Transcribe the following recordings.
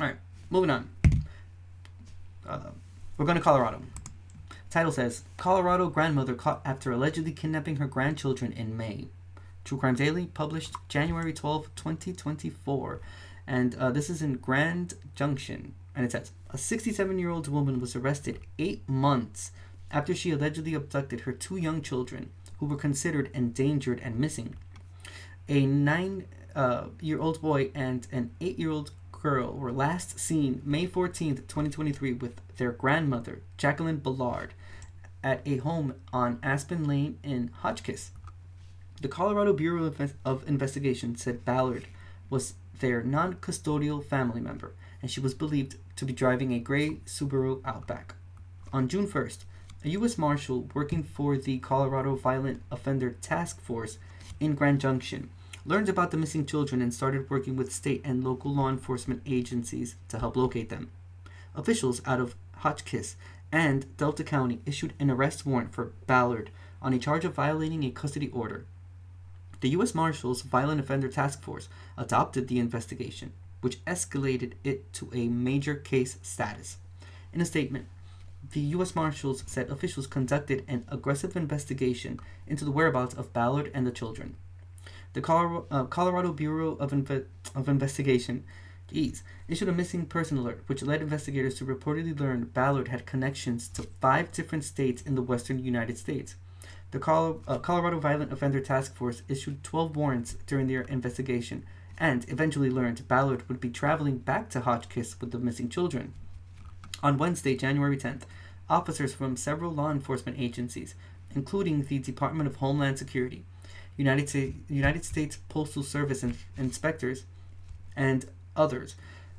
All right, moving on. We're going to Colorado. Title says, Colorado grandmother caught after allegedly kidnapping her grandchildren in May. True Crime Daily, published January 12, 2024. And this is in Grand Junction. And it says, a 67-year-old woman was arrested 8 months after she allegedly abducted her 2 young children, who were considered endangered and missing. A 9-year-old boy and an 8-year-old girl were last seen May 14th, 2023 with their grandmother, Jacqueline Ballard, at a home on Aspen Lane in Hotchkiss. The Colorado Bureau of Investigation said Ballard was their non-custodial family member, and she was believed to be driving a gray Subaru Outback. On June 1st, a U.S. Marshal working for the Colorado Violent Offender Task Force in Grand Junction learned about the missing children and started working with state and local law enforcement agencies to help locate them. Officials out of Hotchkiss and Delta County issued an arrest warrant for Ballard on a charge of violating a custody order. The U.S. Marshals Violent Offender Task Force adopted the investigation, which escalated it to a major case status. In a statement, the U.S. Marshals said officials conducted an aggressive investigation into the whereabouts of Ballard and the children. The Colorado Bureau of Investigation issued a missing person alert, which led investigators to reportedly learn Ballard had connections to 5 different states in the western United States. The Colorado Violent Offender Task Force issued 12 warrants during their investigation and eventually learned Ballard would be traveling back to Hotchkiss with the missing children. On Wednesday, January 10th, officers from several law enforcement agencies, including the Department of Homeland Security, United States Postal Service inspectors, and others,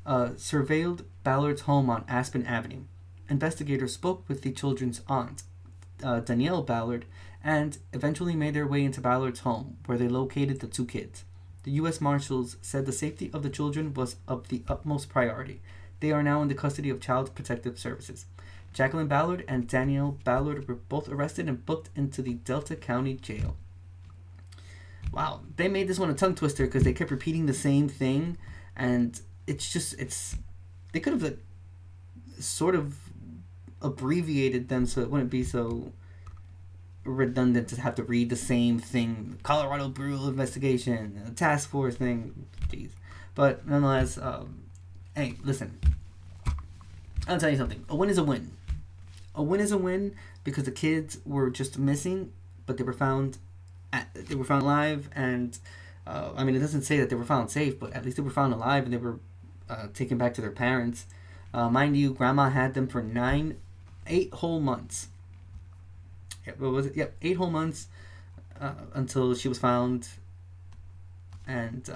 surveilled Ballard's home on Aspen Avenue. Investigators spoke with the children's aunt, Danielle Ballard, and eventually made their way into Ballard's home, where they located the 2 kids. The U.S. Marshals said the safety of the children was of the utmost priority. They are now in the custody of Child Protective Services. Jacqueline Ballard and Danielle Ballard were both arrested and booked into the Delta County Jail. Wow, they made this one a tongue twister because they kept repeating the same thing, and they could have sort of abbreviated them so it wouldn't be so redundant to have to read the same thing. Colorado Bureau of Investigation, a task force thing, jeez. But nonetheless, hey, listen, I'll tell you something. A win is a win. A win is a win because the kids were just missing, but they were found alive, and it doesn't say that they were found safe, but at least they were found alive, and they were taken back to their parents. Mind you, Grandma had them for 8 whole months. What was it? Yep, 8 whole months until she was found, and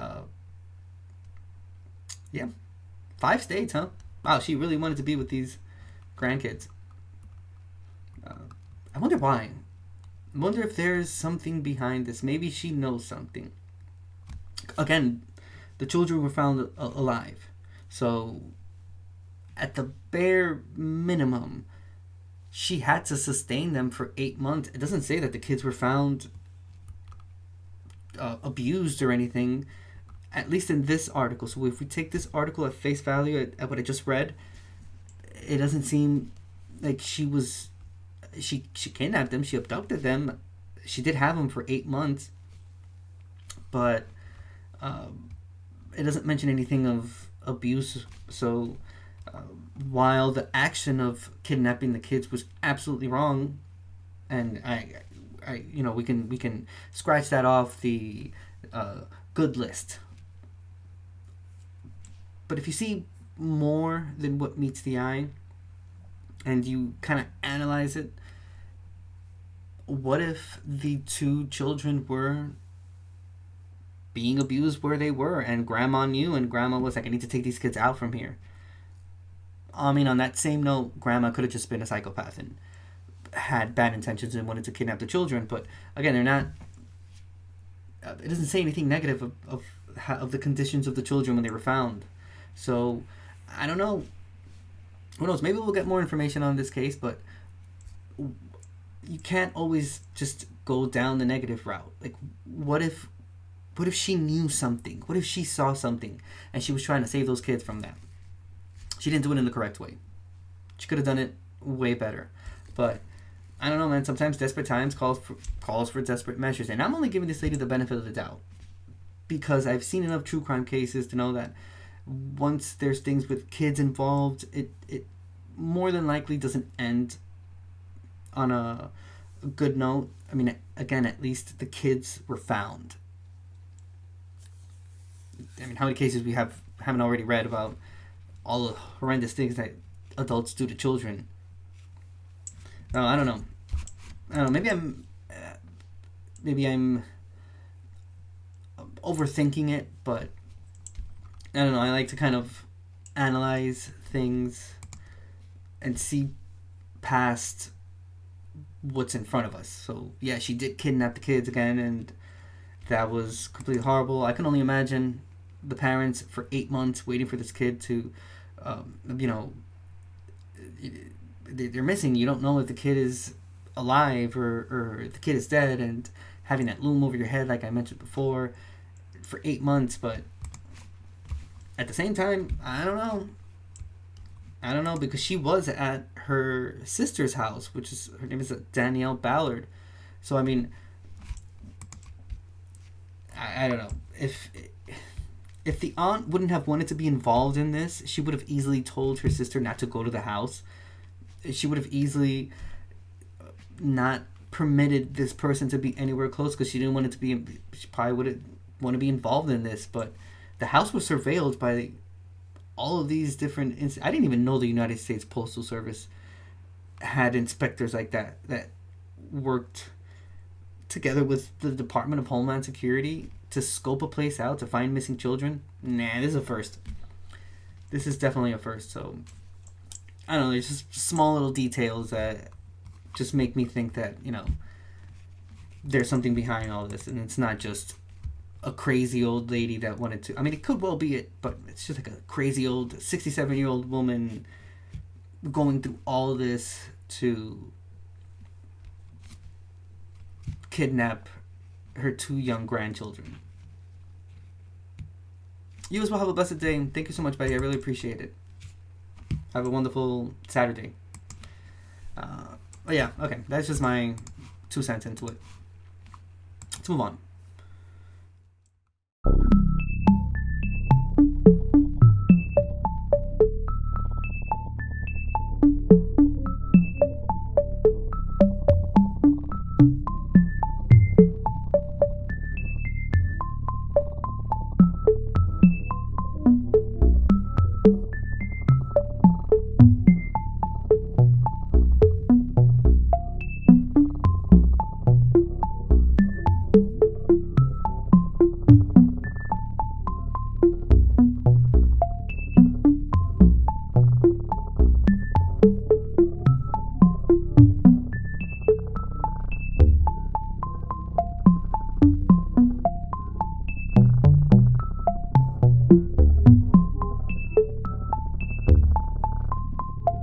5 states, huh? Wow, she really wanted to be with these grandkids. I wonder why. I wonder if there's something behind this. Maybe she knows something. Again, the children were found alive. So, at the bare minimum, she had to sustain them for 8 months. It doesn't say that the kids were found abused or anything, at least in this article. So if we take this article at face value, at what I just read, it doesn't seem like she kidnapped them, she abducted them. She did have them for 8 months, but it doesn't mention anything of abuse. So while the action of kidnapping the kids was absolutely wrong, and we can scratch that off the good list. But if you see more than what meets the eye, and you kind of analyze it, what if the 2 children were being abused where they were, and Grandma knew, and Grandma was like, I need to take these kids out from here? On that same note, Grandma could have just been a psychopath and had bad intentions and wanted to kidnap the children, but again, they're not. It doesn't say anything negative of the conditions of the children when they were found. So, I don't know. Who knows? Maybe we'll get more information on this case, but you can't always just go down the negative route. Like, what if she knew something? What if she saw something and she was trying to save those kids from that? She didn't do it in the correct way. She could have done it way better. But I don't know, man. Sometimes desperate times calls for desperate measures. And I'm only giving this lady the benefit of the doubt because I've seen enough true crime cases to know that once there's things with kids involved, it more than likely doesn't end on a good note. I mean, again, at least the kids were found. I mean, how many cases we haven't already read about all the horrendous things that adults do to children? No, I don't know. Maybe I'm overthinking it, but I don't know. I like to kind of analyze things and see past what's in front of us. So yeah, she did kidnap the kids again, and that was completely horrible. I can only imagine the parents for 8 months waiting for this kid to, you know, they're missing. You don't know if the kid is alive or if the kid is dead, and having that loom over your head, like I mentioned before, for 8 months. But at the same time, I don't know, because she was at her sister's house, which is, her name is Danielle Ballard. So I mean, I don't know if the aunt wouldn't have wanted to be involved in this, she would have easily told her sister not to go to the house. She would have easily not permitted this person to be anywhere close because she didn't want it to be. She probably wouldn't want to be involved in this, but the house was surveilled by all of these different. I didn't even know the United States Postal Service had inspectors like that worked together with the Department of Homeland Security to scope a place out to find missing children. Nah, this is a first. This is definitely a first. So I don't know. There's just small little details that just make me think that, you know, there's something behind all this, and it's not just a crazy old lady that wanted to. I mean, it could well be it, but it's just like a crazy old 67-year-old woman going through all this to kidnap her 2 young grandchildren. You as well have a blessed day, and thank you so much, buddy. I really appreciate it. Have a wonderful Saturday. But yeah, okay. That's just my 2 cents into it. Let's move on.